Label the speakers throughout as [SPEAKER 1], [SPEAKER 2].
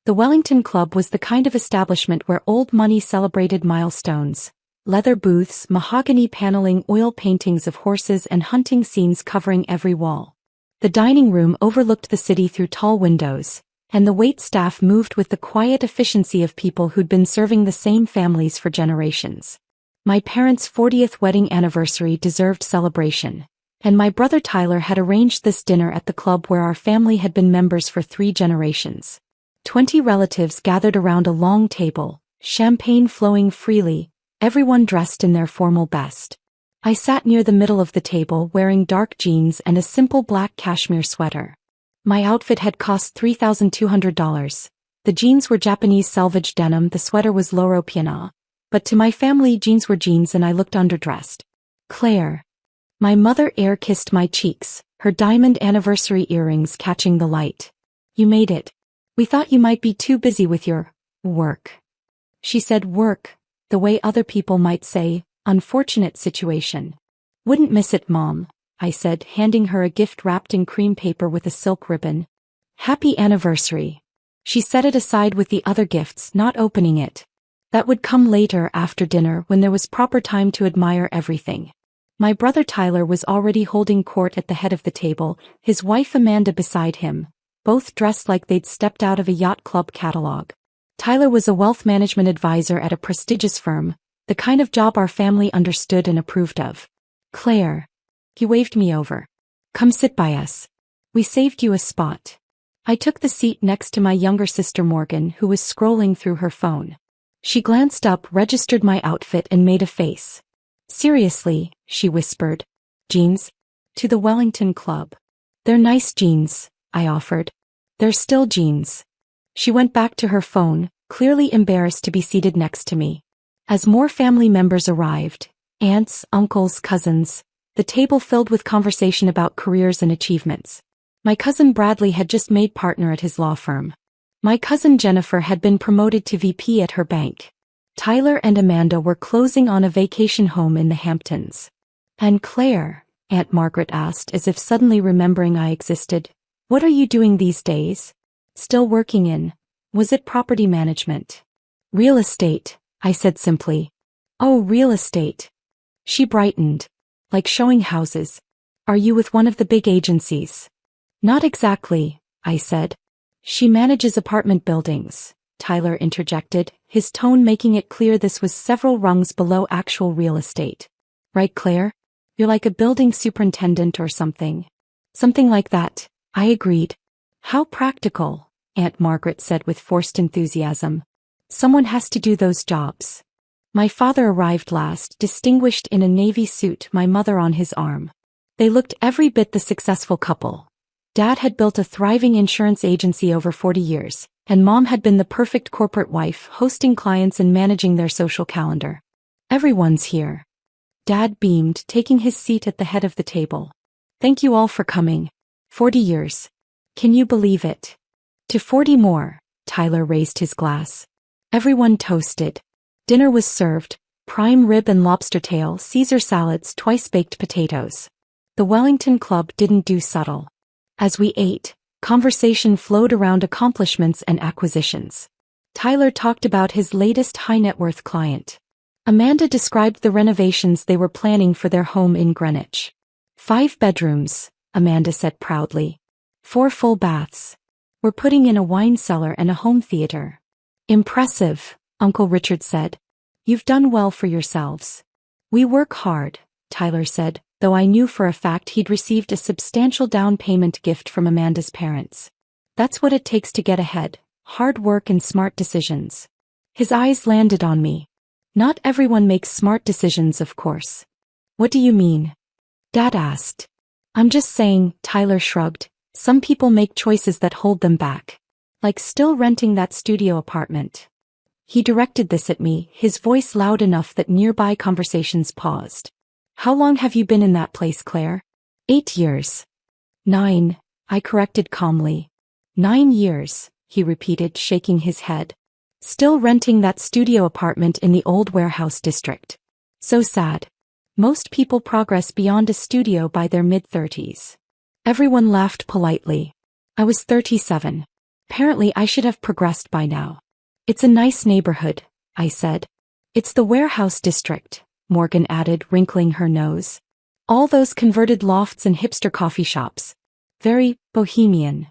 [SPEAKER 1] The Wellington Club was the kind of establishment where old money celebrated milestones. Leather booths, mahogany paneling, oil paintings of horses and hunting scenes covering every wall. The dining room overlooked the city through tall windows, and the waitstaff moved with the quiet efficiency of people who'd been serving the same families for generations. My parents' 40th wedding anniversary deserved celebration, and my brother Tyler had arranged this dinner at the club where our family had been members for 3 generations. 20 relatives gathered around a long table, champagne flowing freely, everyone dressed in their formal best. I sat near the middle of the table wearing dark jeans and a simple black cashmere sweater. My outfit had cost $3,200. The jeans were Japanese selvage denim, the sweater was Loro Piana. But to my family, jeans were jeans and I looked underdressed. Claire. My mother air-kissed my cheeks, her diamond anniversary earrings catching the light. You made it. We thought you might be too busy with your work. She said work, the way other people might say, unfortunate situation. Wouldn't miss it, Mom, I said, handing her a gift wrapped in cream paper with a silk ribbon. Happy anniversary. She set it aside with the other gifts, not opening it. That would come later after dinner when there was proper time to admire everything. My brother Tyler was already holding court at the head of the table, his wife Amanda beside him, both dressed like they'd stepped out of a yacht club catalog. Tyler was a wealth management advisor at a prestigious firm, the kind of job our family understood and approved of. Claire. He waved me over. Come sit by us. We saved you a spot. I took the seat next to my younger sister Morgan, who was scrolling through her phone. She glanced up, registered my outfit and made a face. Seriously, she whispered. Jeans? To the Wellington Club. They're nice jeans, I offered. They're still jeans. She went back to her phone, clearly embarrassed to be seated next to me. As more family members arrived, aunts, uncles, cousins, the table filled with conversation about careers and achievements. My cousin Bradley had just made partner at his law firm. My cousin Jennifer had been promoted to VP at her bank. Tyler and Amanda were closing on a vacation home in the Hamptons. And Claire, Aunt Margaret asked as if suddenly remembering I existed, what are you doing these days? Still working in, was it property management? Real estate, I said simply. Oh, real estate. She brightened. Like showing houses. Are you with one of the big agencies? Not exactly, I said. She manages apartment buildings, Tyler interjected, his tone making it clear this was several rungs below actual real estate. Right, Claire? You're like a building superintendent or something. Something like that, I agreed. How practical, Aunt Margaret said with forced enthusiasm. Someone has to do those jobs. My father arrived last, distinguished in a navy suit, my mother on his arm. They looked every bit the successful couple. Dad had built a thriving insurance agency over 40 years, and Mom had been the perfect corporate wife, hosting clients and managing their social calendar. Everyone's here. Dad beamed, taking his seat at the head of the table. Thank you all for coming. 40 years. Can you believe it? To 40 more, Tyler raised his glass. Everyone toasted. Dinner was served, prime rib and lobster tail, Caesar salads, twice-baked potatoes. The Wellington Club didn't do subtle. As we ate, conversation flowed around accomplishments and acquisitions. Tyler talked about his latest high-net-worth client. Amanda described the renovations they were planning for their home in Greenwich. 5 bedrooms, Amanda said proudly. 4 full baths. We're putting in a wine cellar and a home theater. Impressive, Uncle Richard said. You've done well for yourselves. We work hard, Tyler said, though I knew for a fact he'd received a substantial down payment gift from Amanda's parents. That's what it takes to get ahead, hard work and smart decisions. His eyes landed on me. Not everyone makes smart decisions, of course. What do you mean? Dad asked. I'm just saying, Tyler shrugged. Some people make choices that hold them back. Like still renting that studio apartment. He directed this at me, his voice loud enough that nearby conversations paused. How long have you been in that place, Claire? 8 years. 9, I corrected calmly. 9 years, he repeated, shaking his head. Still renting that studio apartment in the old warehouse district. So sad. Most people progress beyond a studio by their mid-30s. Everyone laughed politely. I was 37. Apparently I should have progressed by now. It's a nice neighborhood, I said. It's the warehouse district, Morgan added, wrinkling her nose. All those converted lofts and hipster coffee shops. Very bohemian.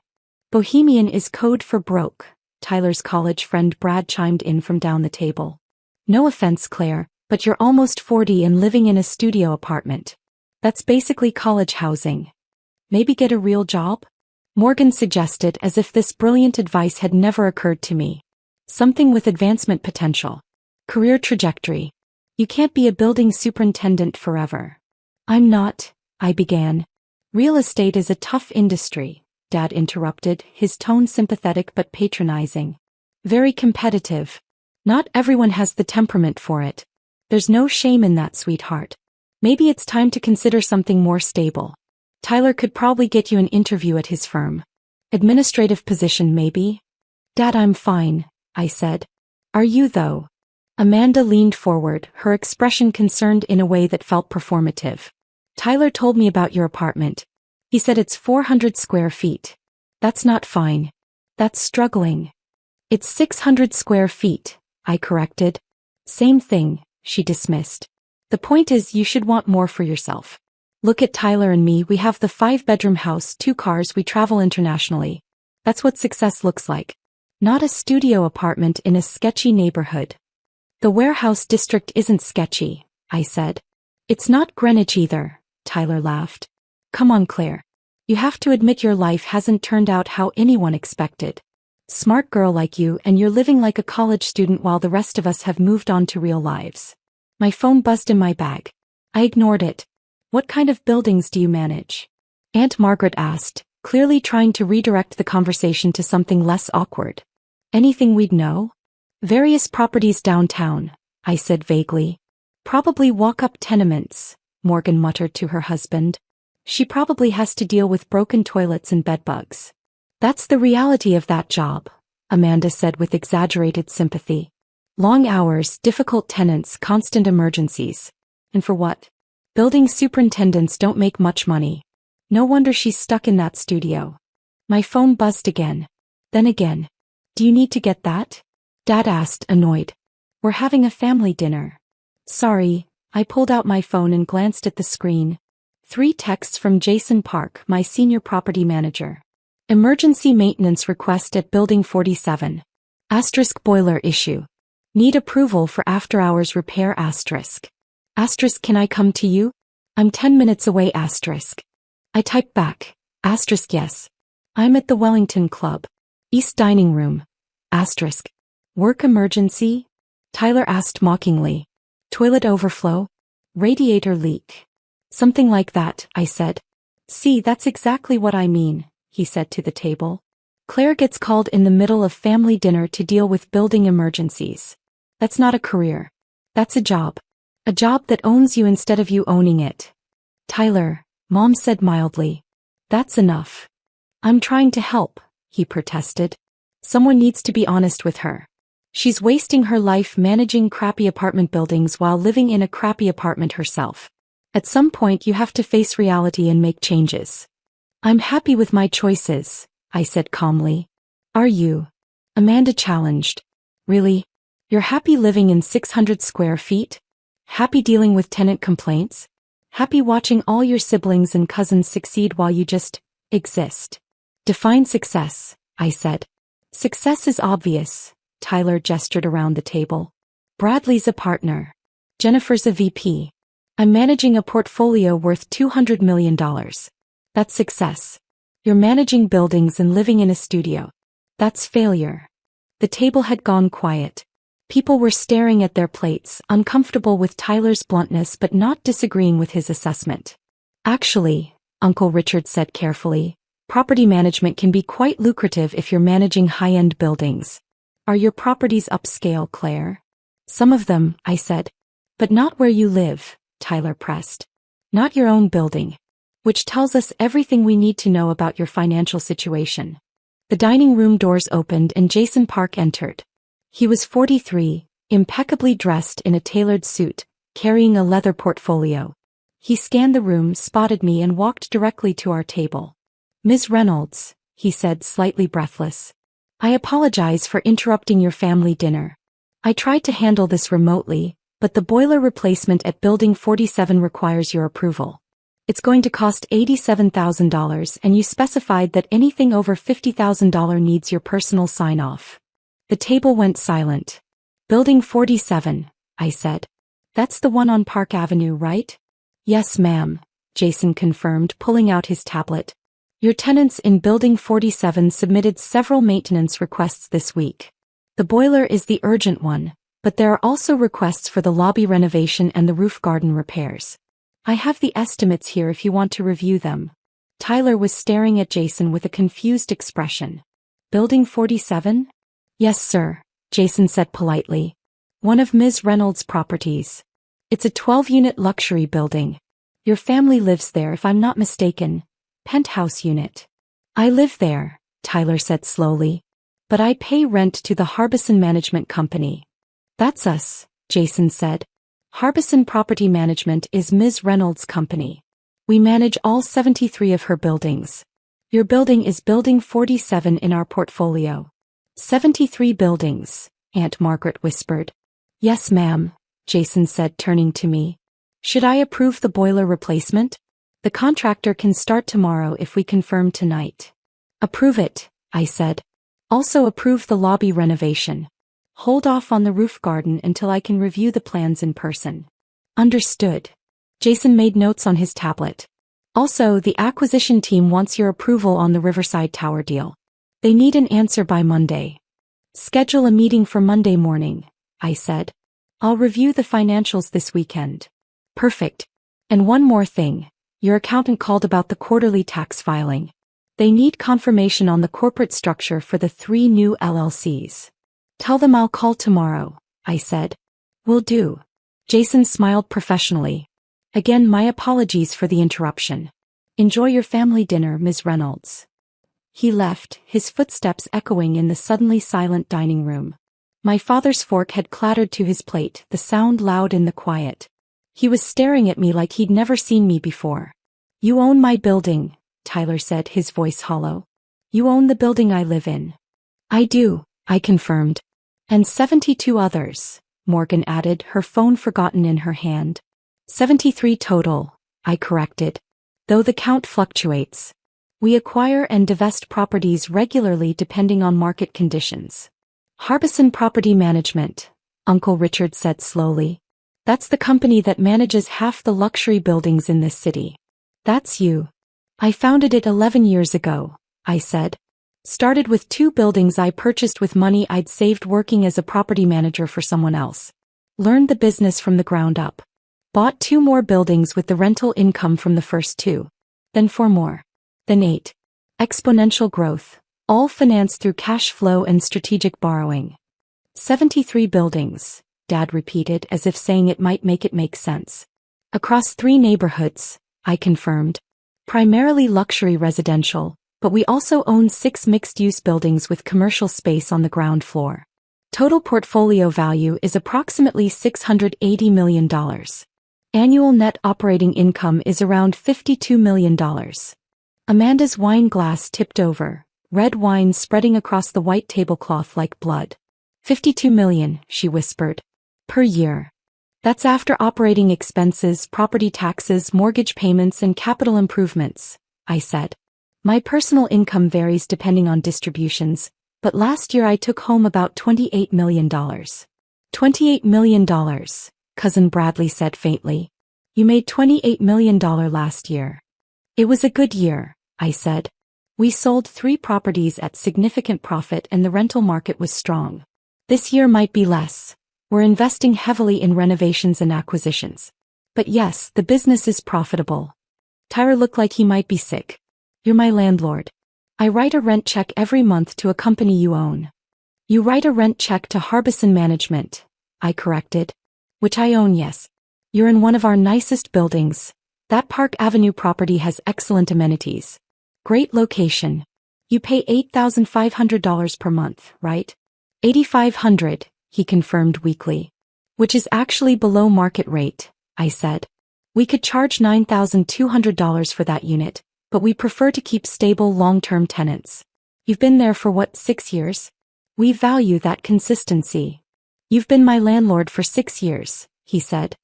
[SPEAKER 1] Bohemian is code for broke, Tyler's college friend Brad chimed in from down the table. No offense, Claire, but you're almost 40 and living in a studio apartment. That's basically college housing. Maybe get a real job? Morgan suggested, as if this brilliant advice had never occurred to me. Something with advancement potential. Career trajectory. You can't be a building superintendent forever. I'm not, I began. Real estate is a tough industry, Dad interrupted, his tone sympathetic but patronizing. Very competitive. Not everyone has the temperament for it. There's no shame in that, sweetheart. Maybe it's time to consider something more stable. Tyler could probably get you an interview at his firm. Administrative position, maybe? Dad, I'm fine, I said. Are you, though? Amanda leaned forward, her expression concerned in a way that felt performative. Tyler told me about your apartment. He said it's 400 square feet. That's not fine. That's struggling. It's 600 square feet, I corrected. Same thing, she dismissed. The point is you should want more for yourself. Look at Tyler and me, we have the 5-bedroom house, 2 cars, we travel internationally. That's what success looks like. Not a studio apartment in a sketchy neighborhood. The warehouse district isn't sketchy, I said. It's not Greenwich either, Tyler laughed. Come on, Claire. You have to admit your life hasn't turned out how anyone expected. Smart girl like you, and you're living like a college student while the rest of us have moved on to real lives. My phone buzzed in my bag. I ignored it. What kind of buildings do you manage? Aunt Margaret asked, clearly trying to redirect the conversation to something less awkward. Anything we'd know? Various properties downtown, I said vaguely. Probably walk-up tenements, Morgan muttered to her husband. She probably has to deal with broken toilets and bedbugs. That's the reality of that job, Amanda said with exaggerated sympathy. Long hours, difficult tenants, constant emergencies. And for what? Building superintendents don't make much money. No wonder she's stuck in that studio. My phone buzzed again. Then again. Do you need to get that? Dad asked, annoyed. We're having a family dinner. Sorry, I pulled out my phone and glanced at the screen. 3 texts from Jason Park, my senior property manager. Emergency maintenance request at Building 47. Asterisk boiler issue. Need approval for after-hours repair asterisk. Asterisk, can I come to you? I'm 10 minutes away asterisk. I typed back. Asterisk, yes. I'm at the Wellington Club. East dining room. Asterisk. Work emergency? Tyler asked mockingly. Toilet overflow? Radiator leak? Something like that, I said. See, that's exactly what I mean, he said to the table. Claire gets called in the middle of family dinner to deal with building emergencies. That's not a career. That's a job. A job that owns you instead of you owning it. Tyler, Mom said mildly. That's enough. I'm trying to help, he protested. Someone needs to be honest with her. She's wasting her life managing crappy apartment buildings while living in a crappy apartment herself. At some point you have to face reality and make changes. I'm happy with my choices, I said calmly. Are you? Amanda challenged. Really? You're happy living in 600 square feet? Happy dealing with tenant complaints? Happy watching all your siblings and cousins succeed while you just exist? Define success, I said. Success is obvious, Tyler gestured around the table. Bradley's a partner. Jennifer's a VP. I'm managing a portfolio worth $200 million. That's success. You're managing buildings and living in a studio. That's failure. The table had gone quiet. People were staring at their plates, uncomfortable with Tyler's bluntness but not disagreeing with his assessment. Actually, Uncle Richard said carefully, property management can be quite lucrative if you're managing high-end buildings. Are your properties upscale, Claire? Some of them, I said. But not where you live, Tyler pressed. Not your own building. Which tells us everything we need to know about your financial situation. The dining room doors opened and Jason Park entered. He was 43, impeccably dressed in a tailored suit, carrying a leather portfolio. He scanned the room, spotted me and walked directly to our table. Ms. Reynolds, he said, slightly breathless. I apologize for interrupting your family dinner. I tried to handle this remotely, but the boiler replacement at Building 47 requires your approval. It's going to cost $87,000 and you specified that anything over $50,000 needs your personal sign-off. The table went silent. Building 47, I said. That's the one on Park Avenue, right? Yes, ma'am, Jason confirmed, pulling out his tablet. Your tenants in Building 47 submitted several maintenance requests this week. The boiler is the urgent one, but there are also requests for the lobby renovation and the roof garden repairs. I have the estimates here if you want to review them. Tyler was staring at Jason with a confused expression. Building 47? Yes, sir, Jason said politely. One of Ms. Reynolds' properties. It's a 12-unit luxury building. Your family lives there if I'm not mistaken. Penthouse unit. I live there, Tyler said slowly. But I pay rent to the Harbison Management Company. That's us, Jason said. Harbison Property Management is Ms. Reynolds' company. We manage all 73 of her buildings. Your building is Building 47 in our portfolio. 73 buildings, Aunt Margaret whispered. Yes, ma'am, Jason said, turning to me. Should I approve the boiler replacement? The contractor can start tomorrow if we confirm tonight. Approve it, I said. Also approve the lobby renovation. Hold off on the roof garden until I can review the plans in person. Understood. Jason made notes on his tablet. Also, the acquisition team wants your approval on the Riverside Tower deal. They need an answer by Monday. Schedule a meeting for Monday morning, I said. I'll review the financials this weekend. Perfect. And one more thing. Your accountant called about the quarterly tax filing. They need confirmation on the corporate structure for the 3 new LLCs. Tell them I'll call tomorrow, I said. Will do. Jason smiled professionally. Again, my apologies for the interruption. Enjoy your family dinner, Ms. Reynolds. He left, his footsteps echoing in the suddenly silent dining room. My father's fork had clattered to his plate, the sound loud in the quiet. He was staring at me like he'd never seen me before. You own my building, Tyler said, his voice hollow. You own the building I live in. I do, I confirmed. And 72 others, Morgan added, her phone forgotten in her hand. 73 total, I corrected. Though the count fluctuates. We acquire and divest properties regularly depending on market conditions. Harbison Property Management, Uncle Richard said slowly. That's the company that manages half the luxury buildings in this city. That's you. I founded it 11 years ago, I said. Started with 2 buildings I purchased with money I'd saved working as a property manager for someone else. Learned the business from the ground up. Bought 2 more buildings with the rental income from the first 2. Then 4 more. Then 8. Exponential growth, all financed through cash flow and strategic borrowing. 73 buildings, Dad repeated as if saying it might make sense. Across 3 neighborhoods, I confirmed. Primarily luxury residential, but we also own 6 mixed-use buildings with commercial space on the ground floor. Total portfolio value is approximately $680 million. Annual net operating income is around $52 million. Amanda's wine glass tipped over, red wine spreading across the white tablecloth like blood. 52 million, she whispered. Per year. That's after operating expenses, property taxes, mortgage payments, and capital improvements, I said. My personal income varies depending on distributions, but last year I took home about $28 million. $28 million, Cousin Bradley said faintly. You made $28 million last year. It was a good year, I said. We sold 3 properties at significant profit and the rental market was strong. This year might be less. We're investing heavily in renovations and acquisitions. But yes, the business is profitable. Tyler looked like he might be sick. You're my landlord. I write a rent check every month to a company you own. You write a rent check to Harbison Management, I corrected. Which I own, yes. You're in one of our nicest buildings. That Park Avenue property has excellent amenities. Great location. You pay $8,500 per month, right? $8,500, he confirmed weakly. Which is actually below market rate, I said. We could charge $9,200 for that unit, but we prefer to keep stable long-term tenants. You've been there for what, 6 years? We value that consistency. You've been my landlord for 6 years, he said.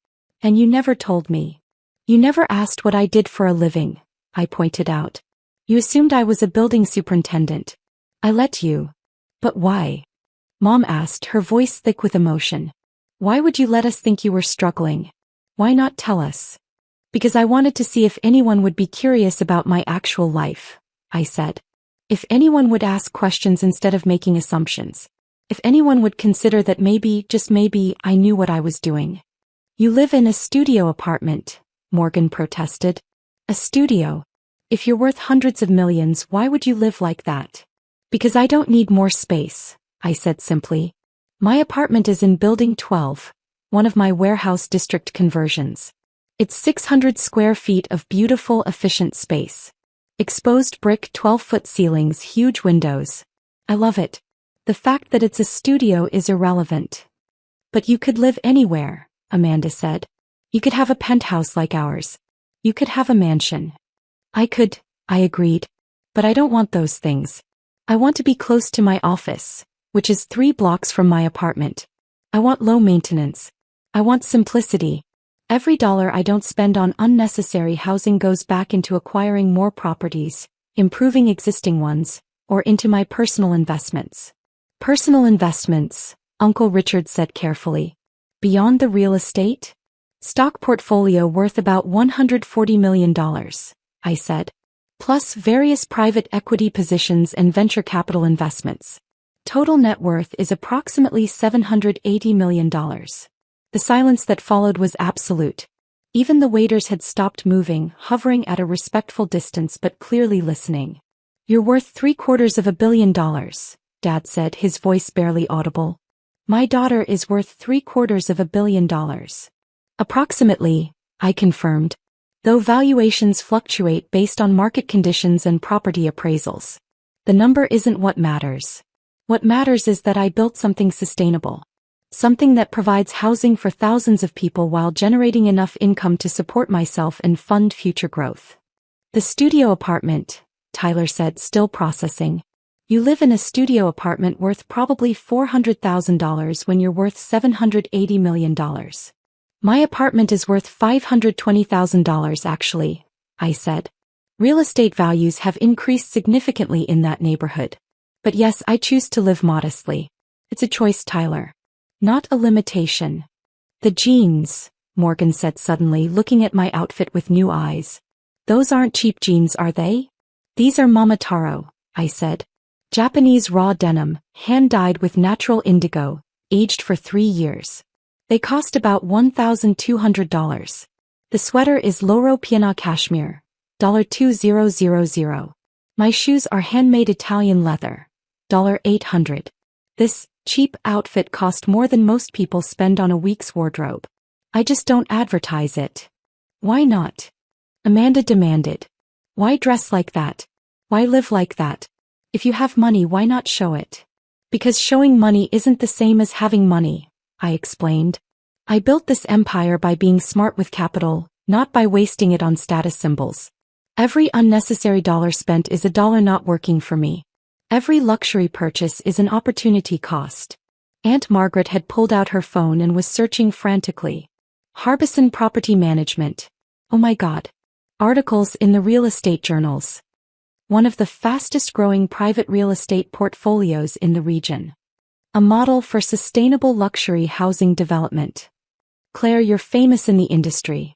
[SPEAKER 1] And you never told me. You never asked what I did for a living, I pointed out. You assumed I was a building superintendent. I let you. But why? Mom asked, her voice thick with emotion. Why would you let us think you were struggling? Why not tell us? Because I wanted to see if anyone would be curious about my actual life, I said. If anyone would ask questions instead of making assumptions. If anyone would consider that maybe, just maybe, I knew what I was doing. You live in a studio apartment, Morgan protested. A studio? If you're worth hundreds of millions, why would you live like that? Because I don't need more space, I said simply. My apartment is in Building 12, one of my warehouse district conversions. It's 600 square feet of beautiful, efficient space. Exposed brick 12-foot ceilings, huge windows. I love it. The fact that it's a studio is irrelevant. But you could live anywhere, Amanda said. You could have a penthouse like ours. You could have a mansion. I could, I agreed. But I don't want those things. I want to be close to my office, which is 3 blocks from my apartment. I want low maintenance. I want simplicity. Every dollar I don't spend on unnecessary housing goes back into acquiring more properties, improving existing ones, or into my personal investments. Personal investments, Uncle Richard said carefully. Beyond the real estate? Stock portfolio worth about $140 million, I said. Plus various private equity positions and venture capital investments. Total net worth is approximately $780 million. The silence that followed was absolute. Even the waiters had stopped moving, hovering at a respectful distance but clearly listening. You're worth $750 million, Dad said, his voice barely audible. My daughter is worth $750 million. Approximately, I confirmed. Though valuations fluctuate based on market conditions and property appraisals. The number isn't what matters. What matters is that I built something sustainable. Something that provides housing for thousands of people while generating enough income to support myself and fund future growth. The studio apartment, Tyler said, still processing. You live in a studio apartment worth probably $400,000 when you're worth $780 million. My apartment is worth $520,000 actually, I said. Real estate values have increased significantly in that neighborhood. But yes, I choose to live modestly. It's a choice, Tyler. Not a limitation. The jeans, Morgan said suddenly, looking at my outfit with new eyes. Those aren't cheap jeans, are they? These are Momotaro, I said. Japanese raw denim, hand-dyed with natural indigo, aged for 3 years. They cost about $1,200. The sweater is Loro Piana cashmere, $2,000. My shoes are handmade Italian leather, $800. This cheap outfit cost more than most people spend on a week's wardrobe. I just don't advertise it. Why not? Amanda demanded. Why dress like that? Why live like that? If you have money, why not show it? Because showing money isn't the same as having money, I explained. I built this empire by being smart with capital, not by wasting it on status symbols. Every unnecessary dollar spent is a dollar not working for me. Every luxury purchase is an opportunity cost. Aunt Margaret had pulled out her phone and was searching frantically. Harbison Property Management. Oh my God. Articles in the real estate journals. One of the fastest-growing private real estate portfolios in the region. A model for sustainable luxury housing development. Claire, you're famous in the industry.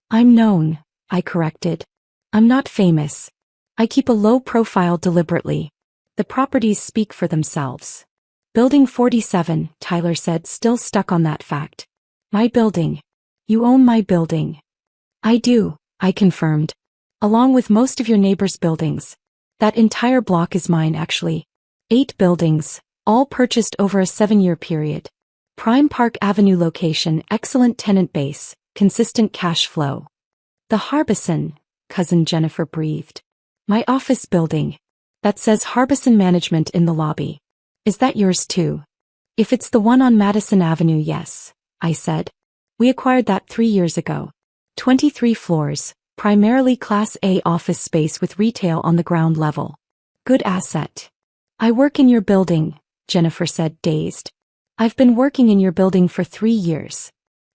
[SPEAKER 1] I'm known, I corrected. I'm not famous. I keep a low profile deliberately. The properties speak for themselves. Building 47, Tyler said, still stuck on that fact. My building. You own my building. I do, I confirmed. Along with most of your neighbors' buildings. That entire block is mine actually. 8 buildings, all purchased over a 7-year period. Prime Park Avenue location, excellent tenant base, consistent cash flow. The Harbison, Cousin Jennifer breathed. My office building. That says Harbison Management in the lobby. Is that yours too? If it's the one on Madison Avenue, yes, I said. We acquired that 3 years ago. 23 floors, primarily Class A office space with retail on the ground level. Good asset. I work in your building, Jennifer said, dazed. I've been working in your building for 3 years.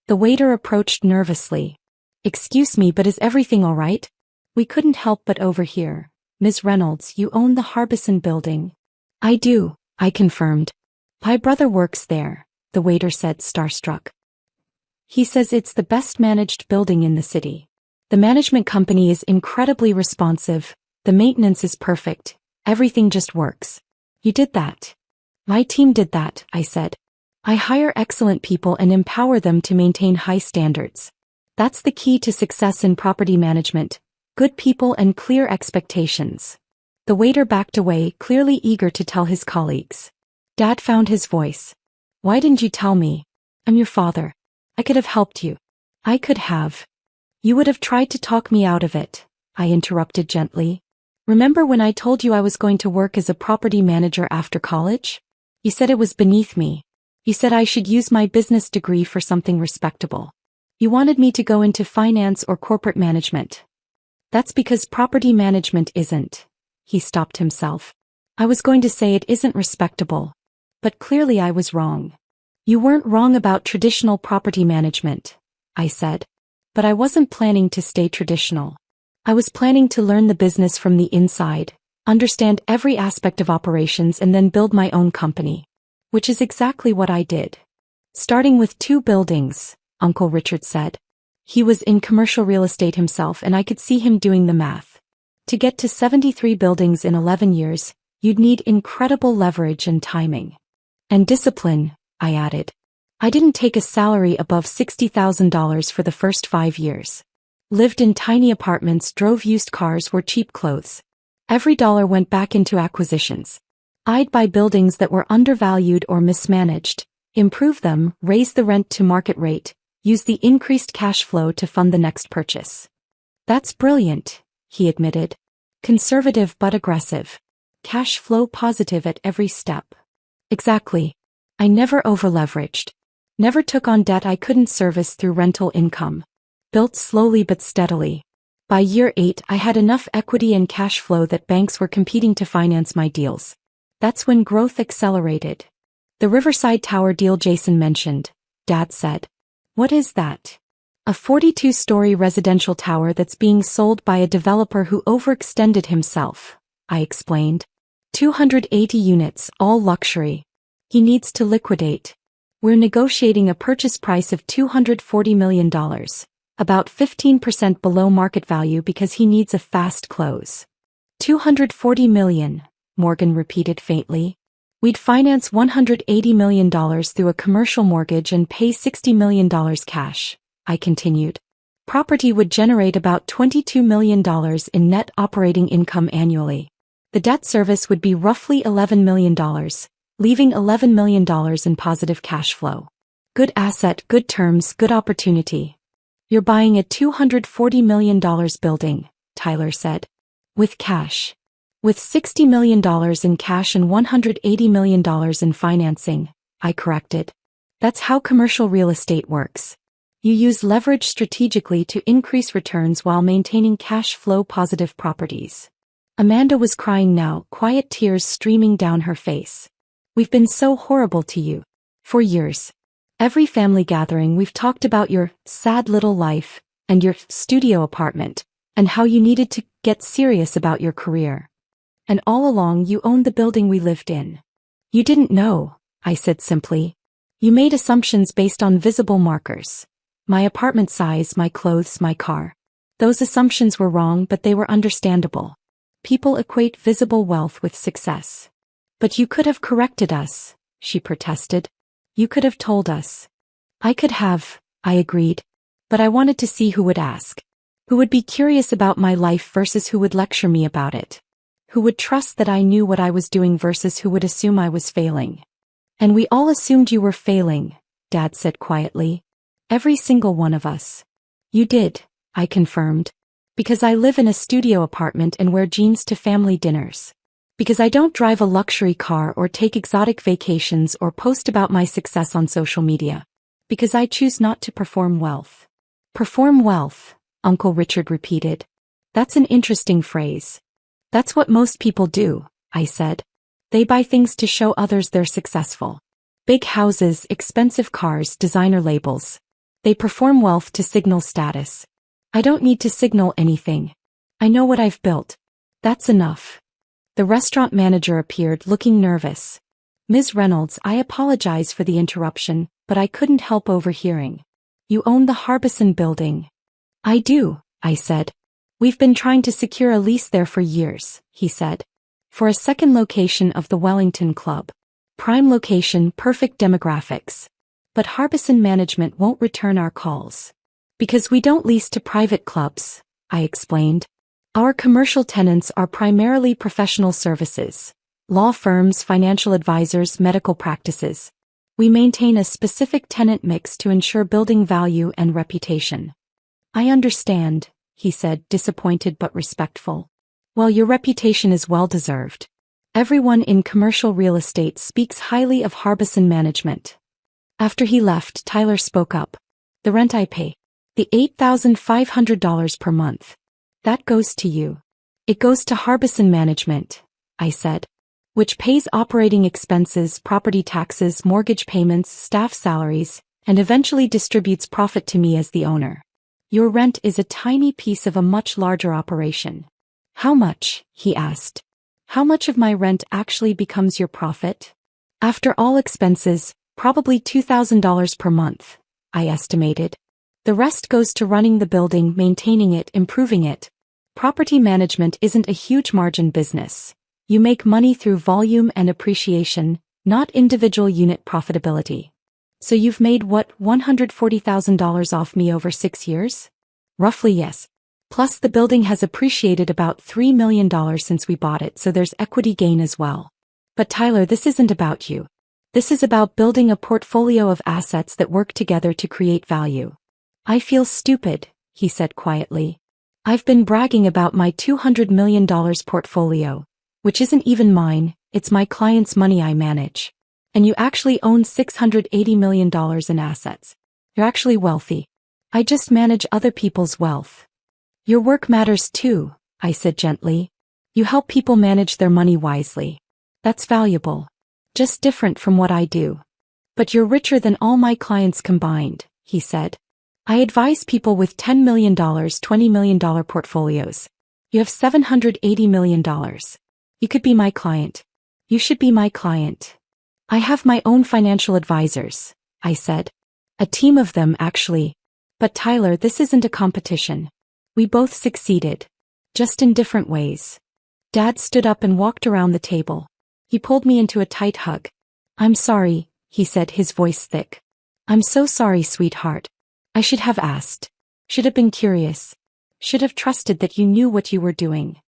[SPEAKER 1] The waiter approached nervously. Excuse me, but is everything all right? We couldn't help but overhear. Ms. Reynolds, you own the Harbison building. I do, I confirmed. My brother works there, the waiter said, starstruck. He says it's the best managed building in the city. The management company is incredibly responsive, the maintenance is perfect, everything just works. You did that. My team did that, I said. I hire excellent people and empower them to maintain high standards. That's the key to success in property management, good people and clear expectations. The waiter backed away, clearly eager to tell his colleagues. Dad found his voice. Why didn't you tell me? I'm your father. I could have helped you. I could have. You would have tried to talk me out of it, I interrupted gently. Remember when I told you I was going to work as a property manager after college? You said it was beneath me. You said I should use my business degree for something respectable. You wanted me to go into finance or corporate management. That's because property management isn't. He stopped himself. I was going to say it isn't respectable. But clearly I was wrong. You weren't wrong about traditional property management, I said. But I wasn't planning to stay traditional. I was planning to learn the business from the inside, understand every aspect of operations and then build my own company. Which is exactly what I did. Starting with 2 buildings, Uncle Richard said. He was in commercial real estate himself and I could see him doing the math. To get to 73 buildings in 11 years, you'd need incredible leverage and timing. And discipline, I added. I didn't take a salary above $60,000 for the first 5 years. Lived in tiny apartments, drove used cars, wore cheap clothes. Every dollar went back into acquisitions. I'd buy buildings that were undervalued or mismanaged, improve them, raise the rent to market rate, use the increased cash flow to fund the next purchase. That's brilliant, he admitted. Conservative but aggressive. Cash flow positive at every step. Exactly. I never overleveraged. Never took on debt I couldn't service through rental income. Built slowly but steadily. By year 8, I had enough equity and cash flow that banks were competing to finance my deals. That's when growth accelerated. The Riverside Tower deal Jason mentioned, Dad said. What is that? A 42-story residential tower that's being sold by a developer who overextended himself, I explained. 280 units, all luxury. He needs to liquidate. We're negotiating a purchase price of $240 million, about 15% below market value because he needs a fast close. $240 million. Morgan repeated faintly. We'd finance $180 million through a commercial mortgage and pay $60 million cash, I continued. Property would generate about $22 million in net operating income annually. The debt service would be roughly $11 million, leaving $11 million in positive cash flow. Good asset, good terms, good opportunity. You're buying a $240 million building, Tyler said. With cash. With $60 million in cash and $180 million in financing, I corrected. That's how commercial real estate works. You use leverage strategically to increase returns while maintaining cash flow positive properties. Amanda was crying now, quiet tears streaming down her face. We've been so horrible to you. For years. Every family gathering we've talked about your sad little life and your studio apartment and how you needed to get serious about your career. And all along you owned the building we lived in. You didn't know, I said simply. You made assumptions based on visible markers. My apartment size, my clothes, my car. Those assumptions were wrong, but they were understandable. People equate visible wealth with success. But you could have corrected us, she protested. You could have told us. I could have, I agreed. But I wanted to see who would ask. Who would be curious about my life versus who would lecture me about it. Who would trust that I knew what I was doing versus who would assume I was failing. And we all assumed you were failing, Dad said quietly. Every single one of us. You did, I confirmed. Because I live in a studio apartment and wear jeans to family dinners. Because I don't drive a luxury car or take exotic vacations or post about my success on social media. Because I choose not to perform wealth. Perform wealth, Uncle Richard repeated. That's an interesting phrase. That's what most people do, I said. They buy things to show others they're successful. Big houses, expensive cars, designer labels. They perform wealth to signal status. I don't need to signal anything. I know what I've built. That's enough. The restaurant manager appeared, looking nervous. Ms. Reynolds, I apologize for the interruption, but I couldn't help overhearing. You own the Harbison building. I do, I said. We've been trying to secure a lease there for years, he said. For a second location of the Wellington Club. Prime location, perfect demographics. But Harbison management won't return our calls. Because we don't lease to private clubs, I explained. Our commercial tenants are primarily professional services. Law firms, financial advisors, medical practices. We maintain a specific tenant mix to ensure building value and reputation. I understand, he said, disappointed but respectful. Well, your reputation is well-deserved. Everyone in commercial real estate speaks highly of Harbison management. After he left, Tyler spoke up. The rent I pay. The $8,500 per month. That goes to you. It goes to Harbison management, I said. Which pays operating expenses, property taxes, mortgage payments, staff salaries, and eventually distributes profit to me as the owner. Your rent is a tiny piece of a much larger operation. How much? He asked. How much of my rent actually becomes your profit? After all expenses, probably $2,000 per month, I estimated. The rest goes to running the building, maintaining it, improving it. Property management isn't a huge margin business. You make money through volume and appreciation, not individual unit profitability. So you've made what, $140,000 off me over 6 years? Roughly, yes. Plus the building has appreciated about $3 million since we bought it, so there's equity gain as well. But Tyler, this isn't about you. This is about building a portfolio of assets that work together to create value. I feel stupid, he said quietly. I've been bragging about my $200 million portfolio, which isn't even mine, it's my client's money I manage. And you actually own $680 million in assets. You're actually wealthy. I just manage other people's wealth. Your work matters too, I said gently. You help people manage their money wisely. That's valuable. Just different from what I do. But you're richer than all my clients combined, he said. I advise people with $10 million, $20 million portfolios. You have $780 million. You could be my client. You should be my client. I have my own financial advisors, I said. A team of them, actually. But Tyler, this isn't a competition. We both succeeded. Just in different ways. Dad stood up and walked around the table. He pulled me into a tight hug. I'm sorry, he said, his voice thick. I'm so sorry, sweetheart. I should have asked. Should have been curious. Should have trusted that you knew what you were doing.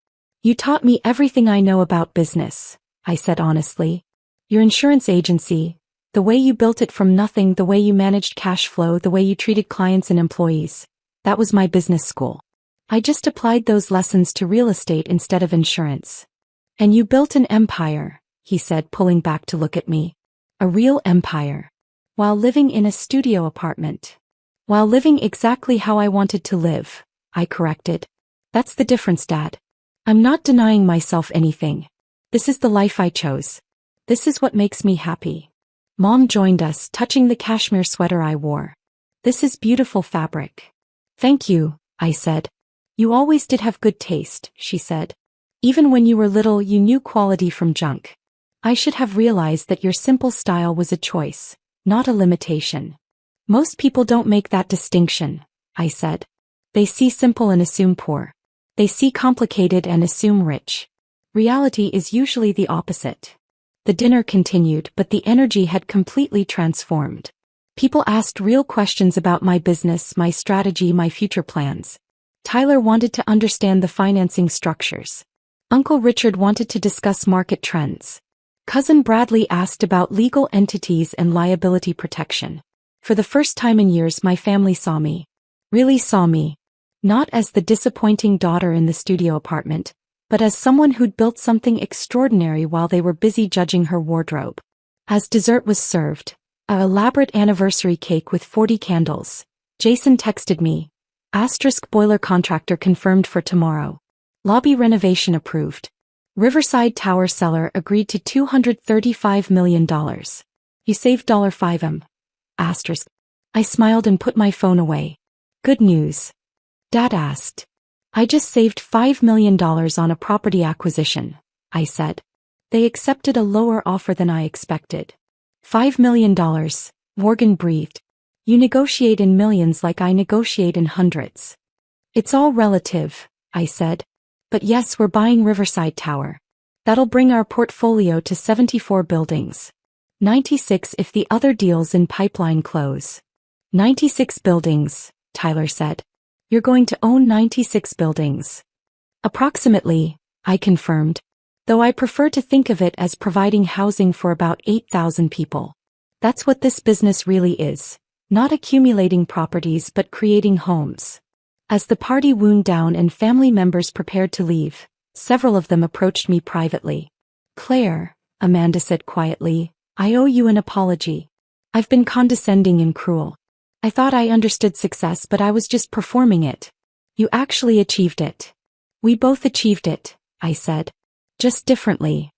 [SPEAKER 1] You taught me everything I know about business, I said honestly. Your insurance agency, the way you built it from nothing, the way you managed cash flow, the way you treated clients and employees. That was my business school. I just applied those lessons to real estate instead of insurance. And you built an empire, he said, pulling back to look at me. A real empire. While living in a studio apartment. While living exactly how I wanted to live, I corrected. That's the difference, Dad. I'm not denying myself anything. This is the life I chose. This is what makes me happy. Mom joined us, touching the cashmere sweater I wore. This is beautiful fabric. Thank you, I said. You always did have good taste, she said. Even when you were little, you knew quality from junk. I should have realized that your simple style was a choice, not a limitation. Most people don't make that distinction, I said. They see simple and assume poor. They see complicated and assume rich. Reality is usually the opposite. The dinner continued, but the energy had completely transformed. People asked real questions about my business, my strategy, my future plans. Tyler wanted to understand the financing structures. Uncle Richard wanted to discuss market trends. Cousin Bradley asked about legal entities and liability protection. For the first time in years, my family saw me. Really saw me. Not as the disappointing daughter in the studio apartment, but as someone who'd built something extraordinary while they were busy judging her wardrobe. As dessert was served, an elaborate anniversary cake with 40 candles, Jason texted me. *boiler contractor confirmed for tomorrow. Lobby renovation approved. Riverside Tower seller agreed to $235 million. You saved $5M. Asterisk. I smiled and put my phone away. Good news. Dad asked. I just saved $5 million on a property acquisition, I said. They accepted a lower offer than I expected. $5 million, Morgan breathed. You negotiate in millions like I negotiate in hundreds. It's all relative, I said. But yes, we're buying Riverside Tower. That'll bring our portfolio to 74 buildings. 96 if the other deals in pipeline close. 96 buildings, Tyler said. You're going to own 96 buildings. Approximately, I confirmed. Though I prefer to think of it as providing housing for about 8,000 people. That's what this business really is. Not accumulating properties but creating homes. As the party wound down and family members prepared to leave, several of them approached me privately. Claire, Amanda said quietly, I owe you an apology. I've been condescending and cruel. I thought I understood success but I was just performing it. You actually achieved it. We both achieved it, I said. Just differently.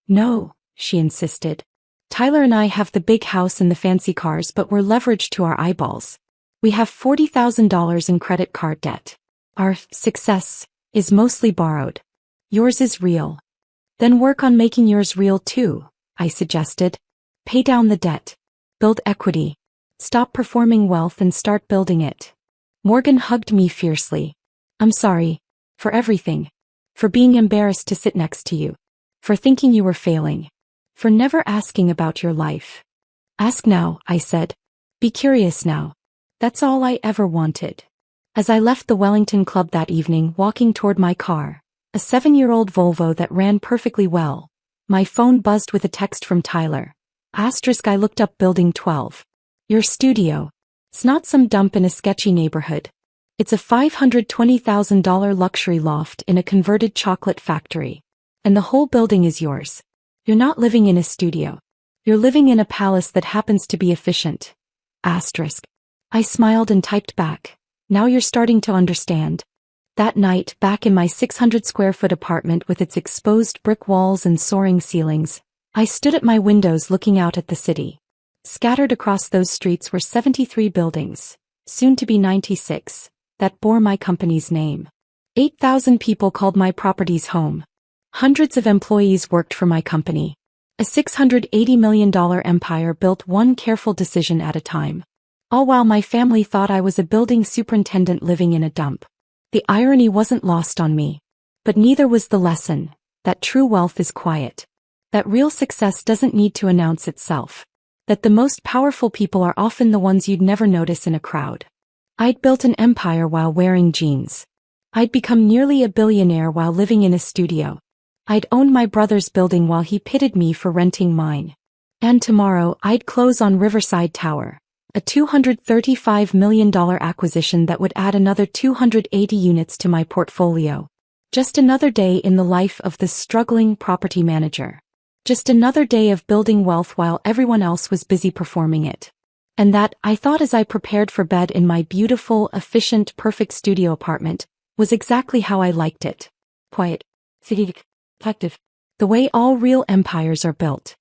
[SPEAKER 1] No, she insisted. Tyler and I have the big house and the fancy cars but we're leveraged to our eyeballs. We have $40,000 in credit card debt. Our success is mostly borrowed. Yours is real. Then work on making yours real too, I suggested. Pay down the debt. Build equity. Stop performing wealth and start building it. Morgan hugged me fiercely. I'm sorry. For everything. For being embarrassed to sit next to you. For thinking you were failing. For never asking about your life. Ask now, I said. Be curious now. That's all I ever wanted. As I left the Wellington Club that evening walking toward my car, a 7-year-old Volvo that ran perfectly well, my phone buzzed with a text from Tyler. Asterisk I looked up Building 12. Your studio. It's not some dump in a sketchy neighborhood. It's a $520,000 luxury loft in a converted chocolate factory. And the whole building is yours. You're not living in a studio. You're living in a palace that happens to be efficient. Asterisk. I smiled and typed back. Now you're starting to understand. That night, back in my 600-square-foot apartment with its exposed brick walls and soaring ceilings, I stood at my windows looking out at the city. Scattered across those streets were 73 buildings, soon to be 96, that bore my company's name. 8,000 people called my properties home. Hundreds of employees worked for my company. A $680 million empire built one careful decision at a time. All while my family thought I was a building superintendent living in a dump. The irony wasn't lost on me. But neither was the lesson, that true wealth is quiet. That real success doesn't need to announce itself. That the most powerful people are often the ones you'd never notice in a crowd. I'd built an empire while wearing jeans. I'd become nearly a billionaire while living in a studio. I'd owned my brother's building while he pitted me for renting mine. And tomorrow I'd close on Riverside Tower. A $235 million acquisition that would add another 280 units to my portfolio. Just another day in the life of the struggling property manager. Just another day of building wealth while everyone else was busy performing it. And that, I thought as I prepared for bed in my beautiful, efficient, perfect studio apartment, was exactly how I liked it. Quiet. Effective. The way all real empires are built.